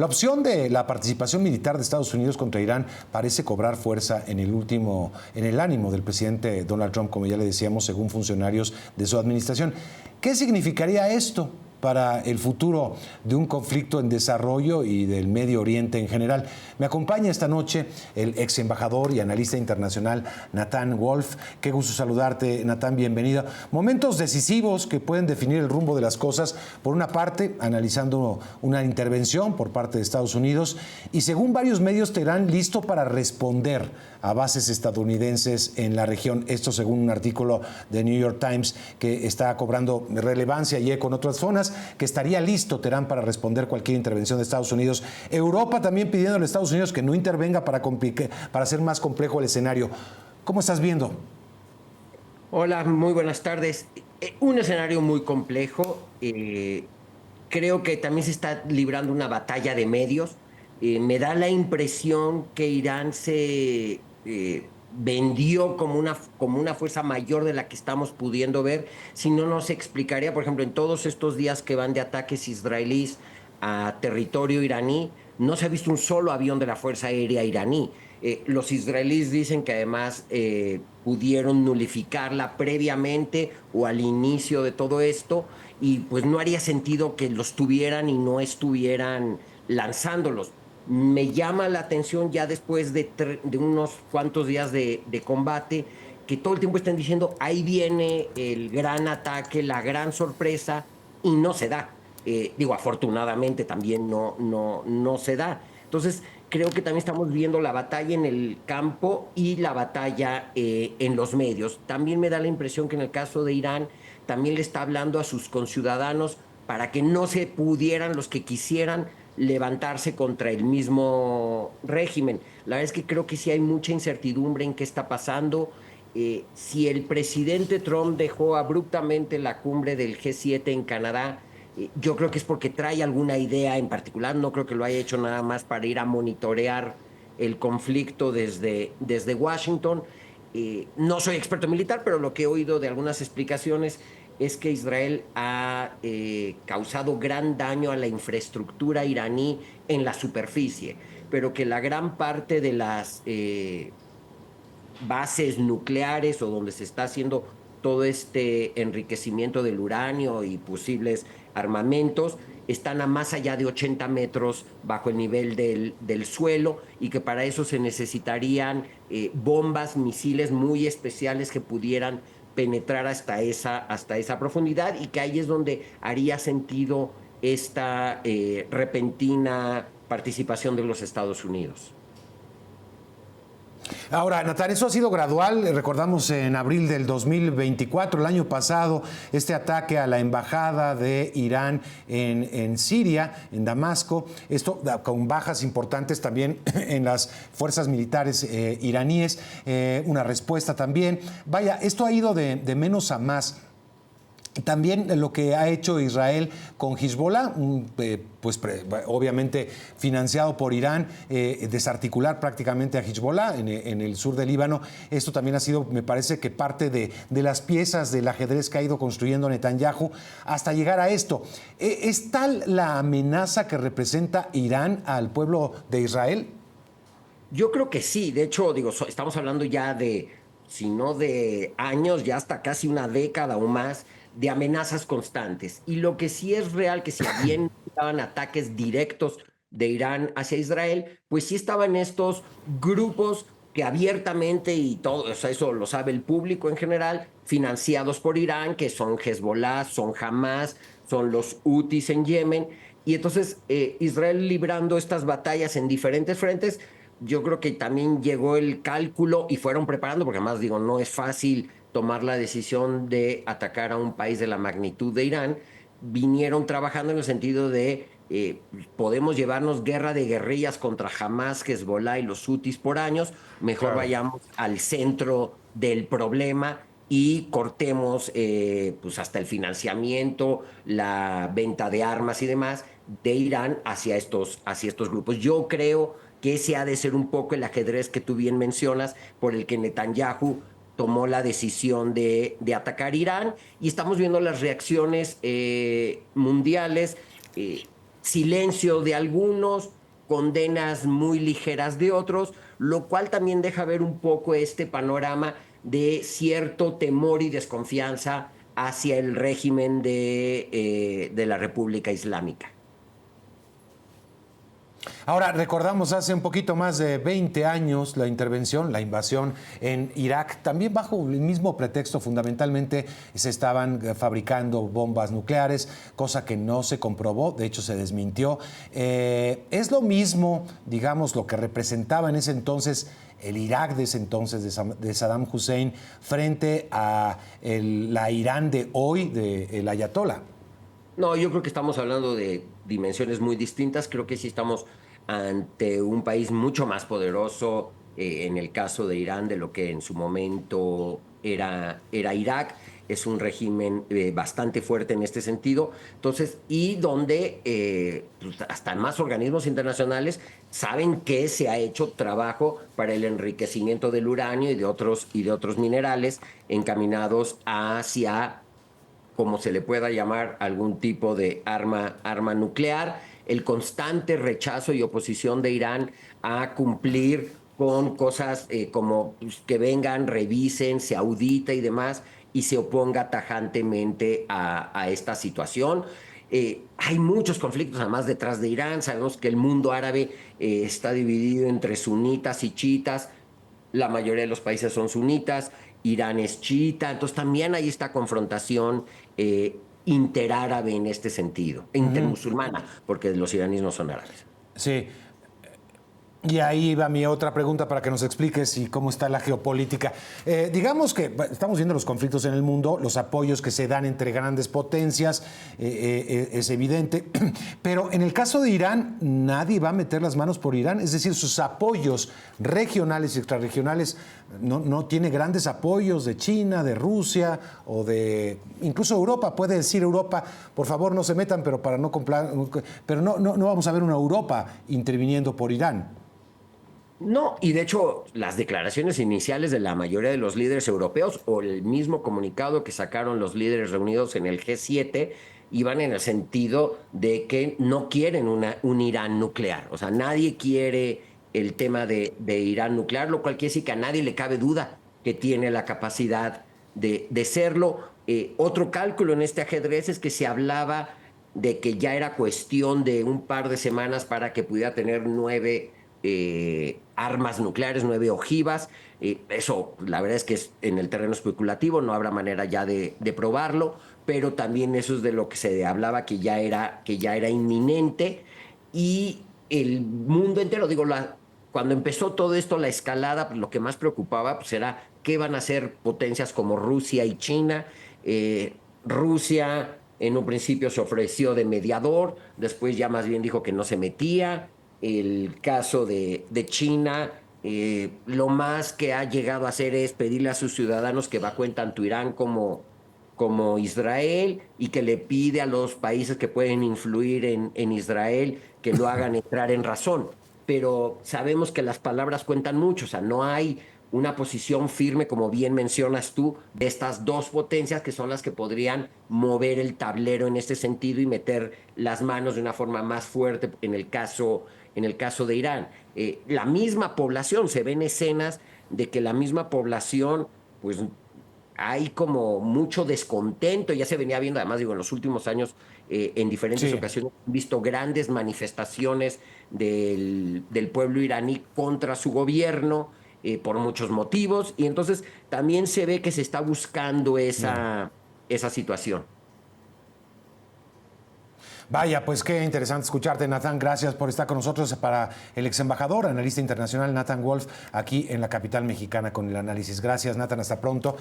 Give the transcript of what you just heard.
La opción de la participación militar de Estados Unidos contra Irán parece cobrar fuerza en el ánimo del presidente Donald Trump, como ya le decíamos, según funcionarios de su administración. ¿Qué significaría esto para el futuro de un conflicto en desarrollo y del Medio Oriente en general? Me acompaña esta noche el ex embajador y analista internacional Nathan Wolf. Qué gusto saludarte, Nathan, bienvenido. Momentos decisivos que pueden definir el rumbo de las cosas. Por una parte, analizando una intervención por parte de Estados Unidos y según varios medios, Teherán listo para responder a bases estadounidenses en la región. Esto según un artículo de New York Times que está cobrando relevancia y eco en otras zonas, que estaría listo Teherán para responder cualquier intervención de Estados Unidos. Europa también pidiéndole a Estados Unidos que no intervenga para hacer más complejo el escenario. ¿Cómo estás viendo? Hola, muy buenas tardes. Un escenario muy complejo. Creo que también se está librando una batalla de medios. Me da la impresión que Irán se vendió como una fuerza mayor de la que estamos pudiendo ver. Si no, nos explicaría, por ejemplo, en todos estos días que van de ataques israelíes a territorio iraní, no se ha visto un solo avión de la Fuerza Aérea iraní. Los israelíes dicen que además pudieron nulificarla previamente o al inicio de todo esto y pues no haría sentido que los tuvieran y no estuvieran lanzándolos. Me llama la atención ya después de unos cuantos días de combate que todo el tiempo estén diciendo ahí viene el gran ataque, la gran sorpresa y no se da. Digo, afortunadamente también no se da. Entonces, creo que también estamos viendo la batalla en el campo y la batalla en los medios. También me da la impresión que en el caso de Irán también le está hablando a sus conciudadanos para que no se pudieran los que quisieran levantarse contra el mismo régimen. La verdad es que creo que sí hay mucha incertidumbre en qué está pasando. Si el presidente Trump dejó abruptamente la cumbre del G7 en Canadá, yo creo que es porque trae alguna idea en particular, no creo que lo haya hecho nada más para ir a monitorear el conflicto desde Washington. No soy experto militar, pero lo que he oído de algunas explicaciones es que Israel ha causado gran daño a la infraestructura iraní en la superficie, pero que la gran parte de las bases nucleares o donde se está haciendo todo este enriquecimiento del uranio y posibles armamentos, están a más allá de 80 metros bajo el nivel del suelo y que para eso se necesitarían bombas, misiles muy especiales que pudieran penetrar hasta esa profundidad y que ahí es donde haría sentido esta repentina participación de los Estados Unidos. Ahora, Natán, eso ha sido gradual. Recordamos en abril del 2024, el año pasado, este ataque a la embajada de Irán en Siria, en Damasco, esto con bajas importantes también en las fuerzas militares iraníes, una respuesta también. Vaya, esto ha ido de menos a más. También lo que ha hecho Israel con Hezbollah, obviamente financiado por Irán, desarticular prácticamente a Hezbollah en el sur del Líbano. Esto también ha sido, me parece que parte de las piezas del ajedrez que ha ido construyendo Netanyahu hasta llegar a esto. ¿Es tal la amenaza que representa Irán al pueblo de Israel? Yo creo que sí, de hecho, digo, estamos hablando ya si no de años, ya hasta casi una década o más de amenazas constantes. Y lo que sí es real, que si bien estaban ataques directos de Irán hacia Israel, pues sí estaban estos grupos que abiertamente y todo, o sea, eso lo sabe el público en general, financiados por Irán, que son Hezbollah, son Hamas, son los Houthis en Yemen. Y entonces Israel librando estas batallas en diferentes frentes, yo creo que también llegó el cálculo y fueron preparando, porque además digo, no es fácil tomar la decisión de atacar a un país de la magnitud de Irán. Vinieron trabajando en el sentido de podemos llevarnos guerra de guerrillas contra Hamas, Hezbollah y los Houthis por años, mejor Claro. vayamos al centro del problema y cortemos pues hasta el financiamiento, la venta de armas y demás de Irán hacia estos grupos. Yo creo que ese ha de ser un poco el ajedrez que tú bien mencionas, por el que Netanyahu tomó la decisión de atacar Irán y estamos viendo las reacciones mundiales. silencio de algunos, condenas muy ligeras de otros, lo cual también deja ver un poco este panorama de cierto temor y desconfianza hacia el régimen de la República Islámica. Ahora, recordamos hace un poquito más de 20 años la intervención, la invasión en Irak, también bajo el mismo pretexto. Fundamentalmente se estaban fabricando bombas nucleares, cosa que no se comprobó, de hecho se desmintió. Es lo mismo, digamos, lo que representaba en ese entonces el Irak de ese entonces de Saddam Hussein frente a la Irán de hoy del Ayatollah. No, yo creo que estamos hablando de dimensiones muy distintas. Creo que sí estamos ante un país mucho más poderoso, en el caso de Irán, de lo que en su momento era Irak. Es un régimen bastante fuerte en este sentido. Entonces, y donde pues, hasta más organismos internacionales saben que se ha hecho trabajo para el enriquecimiento del uranio y de otros minerales encaminados hacia, como se le pueda llamar, algún tipo de arma nuclear. El constante rechazo y oposición de Irán a cumplir con cosas como pues, que vengan, revisen, se audita y demás, y se oponga tajantemente a esta situación. Hay muchos conflictos además detrás de Irán. Sabemos que el mundo árabe está dividido entre sunitas y chiitas. La mayoría de los países son sunitas, Irán es chiita, entonces también hay esta confrontación interárabe en este sentido, intermusulmana, porque los iraníes no son árabes. Sí. Y ahí va mi otra pregunta para que nos expliques y cómo está la geopolítica. Digamos que estamos viendo los conflictos en el mundo, los apoyos que se dan entre grandes potencias, es evidente, pero en el caso de Irán, nadie va a meter las manos por Irán, es decir, sus apoyos regionales y extrarregionales no tiene grandes apoyos de China, de Rusia o de incluso Europa. Puede decir Europa, por favor no se metan, pero para no comprar, pero no vamos a ver una Europa interviniendo por Irán. No, y de hecho las declaraciones iniciales de la mayoría de los líderes europeos o el mismo comunicado que sacaron los líderes reunidos en el G7 iban en el sentido de que no quieren un Irán nuclear. O sea, nadie quiere el tema de Irán nuclear, lo cual quiere decir que a nadie le cabe duda que tiene la capacidad de serlo. Otro cálculo en este ajedrez es que se hablaba de que ya era cuestión de un par de semanas para que pudiera tener 9 armas nucleares, 9 ojivas. Eso, la verdad es que es en el terreno especulativo, no habrá manera ya de probarlo, pero también eso es de lo que se hablaba que ya era inminente. Y el mundo entero, digo, cuando empezó todo esto, la escalada, pues, lo que más preocupaba pues, era qué van a hacer potencias como Rusia y China. Rusia en un principio se ofreció de mediador, después ya más bien dijo que no se metía. El caso de China, lo más que ha llegado a hacer es pedirle a sus ciudadanos que evacúen tanto Irán como Israel, y que le pide a los países que pueden influir en Israel que lo hagan entrar en razón. Pero sabemos que las palabras cuentan mucho, o sea, no hay una posición firme, como bien mencionas tú, de estas dos potencias que son las que podrían mover el tablero en este sentido y meter las manos de una forma más fuerte en el caso de Irán. La misma población, se ven escenas de que la misma población, pues hay como mucho descontento. Ya se venía viendo, además, digo, en los últimos años, en diferentes ocasiones, he visto grandes manifestaciones del pueblo iraní contra su gobierno, por muchos motivos, y entonces también se ve que se está buscando esa situación. Vaya, pues qué interesante escucharte, Nathan. Gracias por estar con nosotros para el ex embajador, analista internacional Nathan Wolf, aquí en la capital mexicana con el análisis. Gracias, Nathan. Hasta pronto